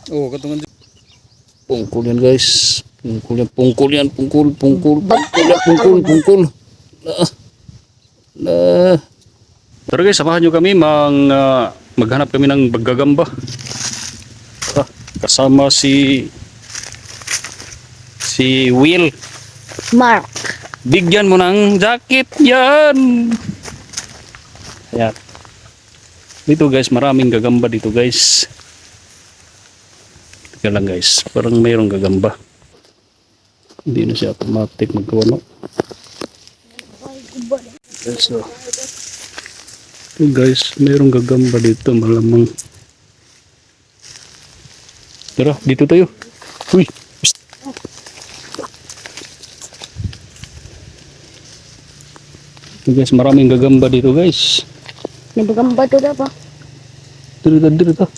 Oh, katungan pungkul yan guys. Pungkul yan. Lah, lah. Pero guys, samahan nyo kami maghanap kami ng gagamba. Kasama si Will. Mark. Bigyan mo ng jacket yan. Ayan. Dito guys, maraming gagamba dito guys. Teka lang guys, parang mayroong gagamba. Hindi na siya automatic magkawano. So, guys, mayroong gagamba dito malamang. Tara, dito tayo. Uy. Psst. So guys, maraming gagamba dito guys. May gagamba to ba? Dito.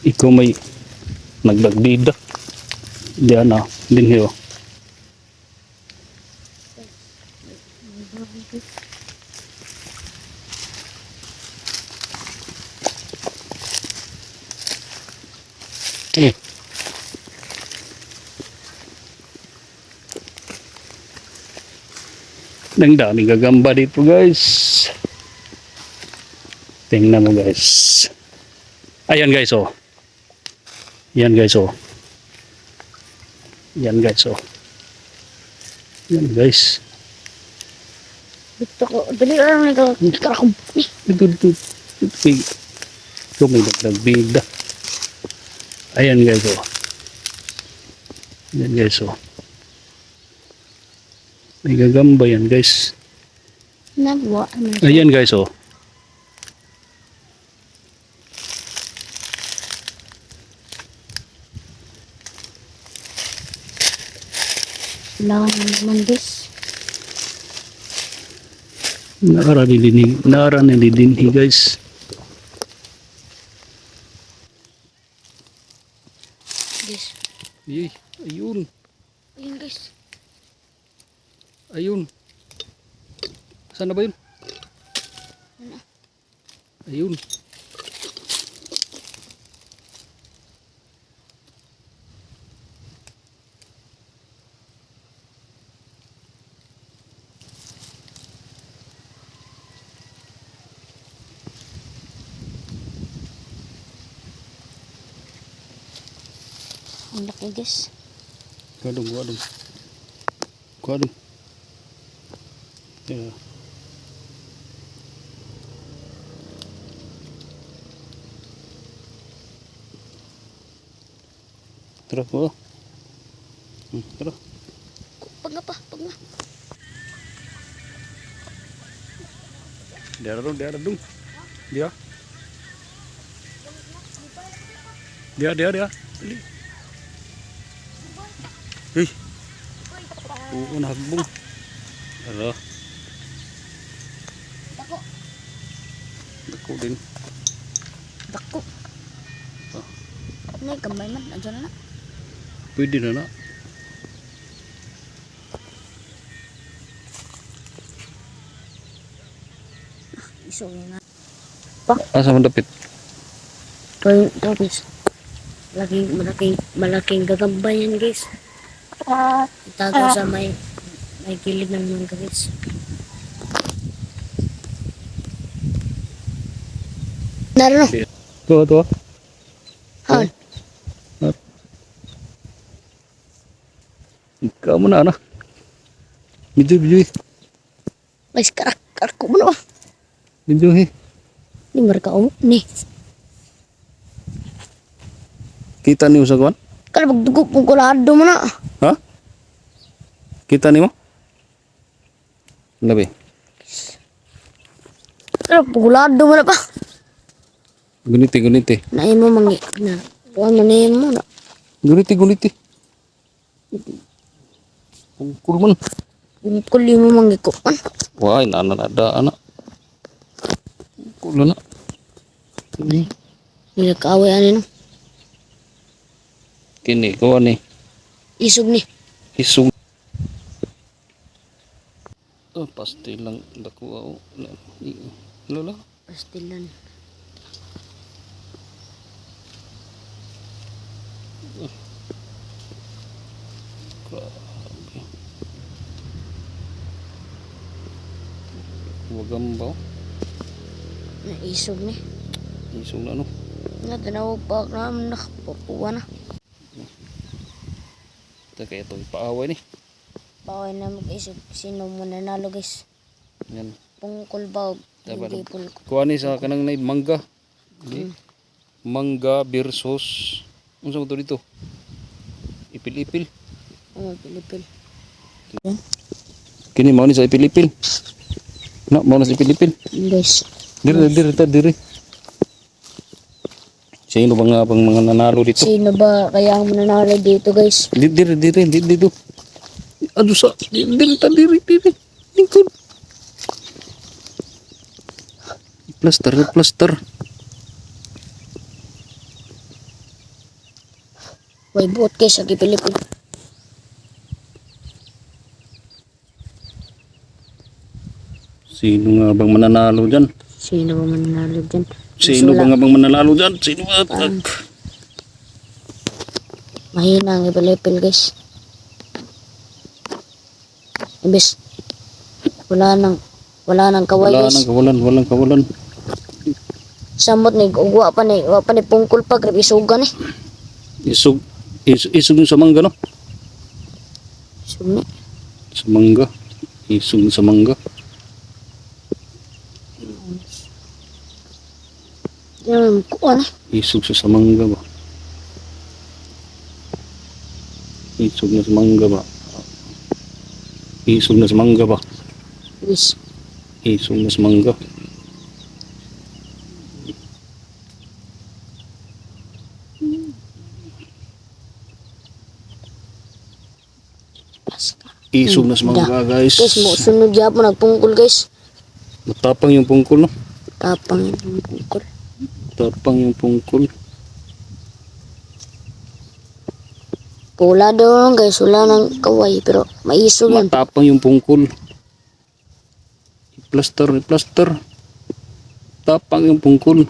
Ikaw may nagdagdida. Diyan na, din hiyo. Ang daming gagamba dito guys. Tingnan mo guys. Ayan guys oh. Yan guys oh. Yan guys oh. Yan guys. Dito ko. Dali lang ito. Dito. Ito may nagbida. Ayan guys oh. Yan guys oh. May gagamba yan guys. Nagwa. Ayan guys oh. Kailangan naman guys. Naara na dinhi guys. Guys. Yay, ayun. Ayun guys. Ayun. Sana ba yun? Ayun. Ang laki guys. Kuadong. Yeah. Tara po. Tara. Pag nga. Diara dong. Dia. Dali. Hei. Nagbong. Tara. Dako din. Dako. May kamay man. Nandiyan na. Pwede na. Iso nga. Asa man dapit? Ito guys. Malaking gagamba yan guys. Itago sa may gilid ng mga guys. Naroon. Tuwa. Han. Ikaw mo na. Medyo. Guys, karak ko mo na ba? Medyo Ni mereka ni. Kita ni sa kuan? Kalau magdugo pong kulado mo na. Ha? Kita ni mo? Labi. Kalau kulado mo na ba? Guniti. Na mo mangi na. Kuan mo na. Guniti. Pungkul man. Pungkul mo mangi ko. Wah, ada anak. Pungkul na. Ini. Nila kaaway ano. Kini ko ni. Isog ni. Isog. Oh, pastil lang dako oh. Lola. Pastilan. Grabe. Wagambaw. Naisog ni. Isog na no. Nga tinawag pa naman nakapupuwa na. Ito kaya ito ipaaway ni. Bawal na mag-isog. Sino mo nanalo guys? Yan. Pungkol ba? Dapat Hindi pulko. kuha ni sa kanang na mangga. Okay. Mangga versus unsa mo to dito? Ipil-ipil. Oh, pilipil. Kini mao ni sa ipil-ipil. Na mao na sa ipil-ipil. Guys. Diri. Sino ba nga pang mga nanalo dito? Sino ba kaya ang mananalo dito guys? Diri dito. Aduh sa diri. Lingkod. Plaster. Way buot guys, lagi pilipil. Sino nga bang mananalo dyan? Sino ba mananalo dyan? Sino ba nga bang mananalo dyan? Sino ba? Mahina ang ipilipil guys. Imbes, wala nang kaway guys. Walang kawalan. Samot ni wa pa ni pungkol pa grab isugan eh. Isog yung sa mangga no? Sugni. Sa mangga. Isog sa mangga. Yan ko na. Isog sa mangga ba? Isog na sa mangga ba? Isog na sa mangga ba? Guys, Isog na sa mangga. Isog na sa mangga guys. guys mo sunod ya po nagpungkol guys. Matapang yung pungkol no? Tapang yung pungkol. Tapang yung pungkol. Pula daw guys, wala nang kaway pero maisog yan. Matapang yung pungkol. I-plaster. Tapang yung pungkol.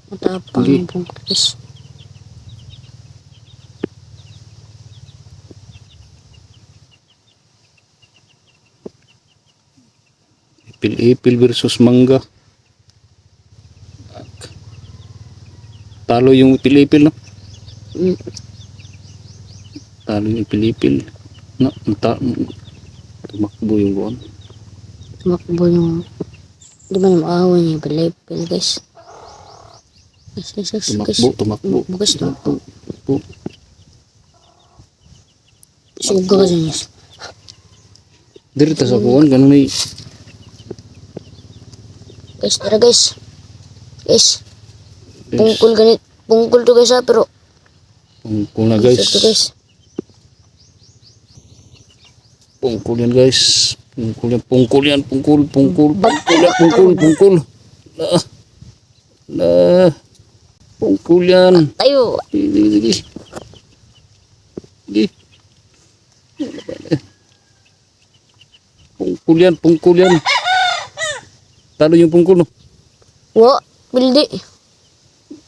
Matapang Sige. yung pungkol guys. Ipil-ipil versus mangga. Talo yung ipil-ipil no? Mm. Talo yung ipil-ipil. No, tumakbo yung buwan. Tumakbo yung di ba yung ahawan niya pilipil guys. Tumakbo. Guys, tumakbo. Suga ka dyan guys. Dito sa buwan, ganun may Guys, tara guys. Guys, pungkol ganit. Pungkol to guys ha, pero pungkol na guys. isog to guys. Pungkol yan guys. Pungkol yan. Pungkol. Pungkol yan. Tayo. Di. Pungkol yan. Talo yung pungkol no. Wa, pildi.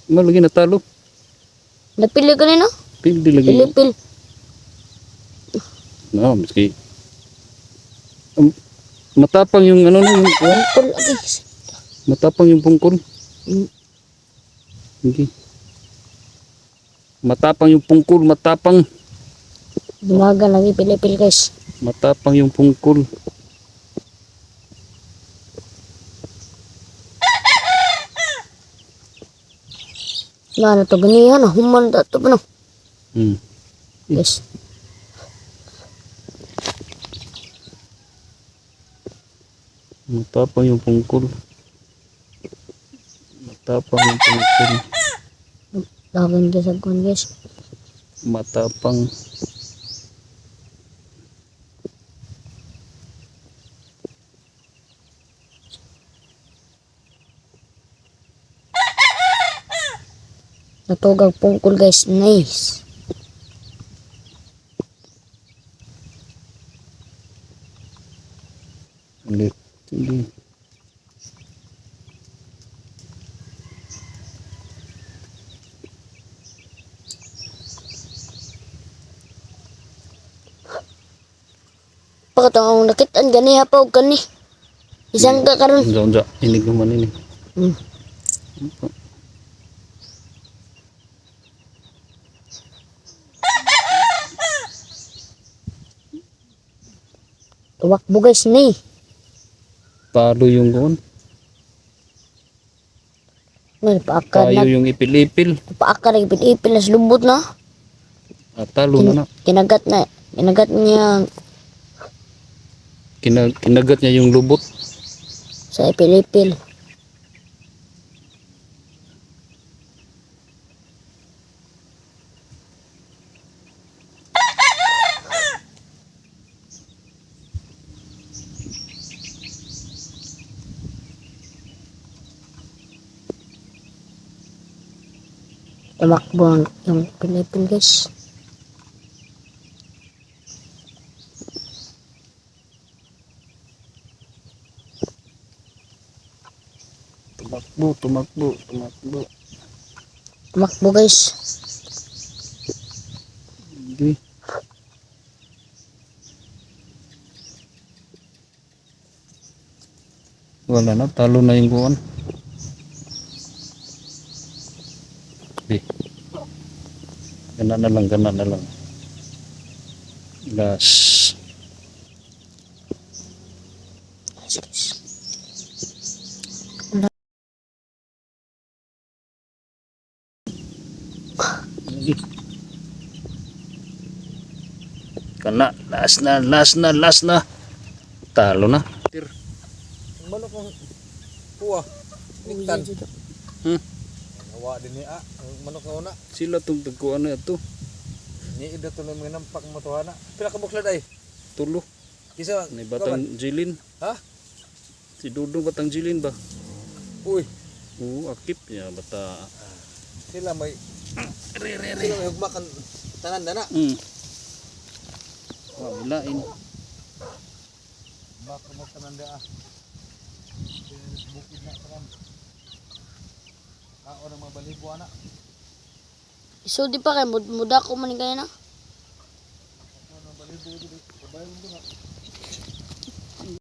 Malagi na talo. Napili ka nino? Pildi lagi. Pilipil. No, miski. Matapang yung ano no, yung Pungkol lagi. matapang yung pungkol. Mm. Hindi. Matapang yung pungkol, matapang. Dumaga lagi pilipil guys. Matapang yung pungkol. Nga na to ganihan, human na to pa no. Hmm. Guys. Matapang yung pungkol. Matapang yung pungkol. Laban ka sa kuwan guys. Matapang. Natugag pungkol guys. Nice. Ulit. Sige. Pagkatong akong nakitaan gani hapaw kani. Isang ka karon. Unsa inig man ini. Hmm. Tumakbo guys ni. Talo yung kuan. May paakar Tayo na. yung ipil-ipil. Paakar na ipil-ipil na lubot na. At talo na na. Kinagat na. Kinagat niya Kinagat niya yung lubot. sa ipil-ipil. Tumakbo yung ipil-ipil guys. Tumakbo. Tumakbo guys. Hindi. Wala na, talo na yung kuan. Okay. Gana na lang. Last. Kana, last na. Talo na. Manok ang kuha. Niktan. Nawa din ni ang manok na una. Sila tong tagkuan na ito. Ni ida to ng nampak mo to ana. Pila ka buklad ay? Tulo. Kisa May batang jilin. Ha? Si Dudong batang jilin ba? Uy, Oo, akip niya bata. sila may Sila may hugmakan tanan dana. Wabilain. Baka mo tanan da. Bukid na tanan. Kao na mga balibo ana. So di pa kay muda ko man kayo na. Ano balibo dito. Babayon mo nga.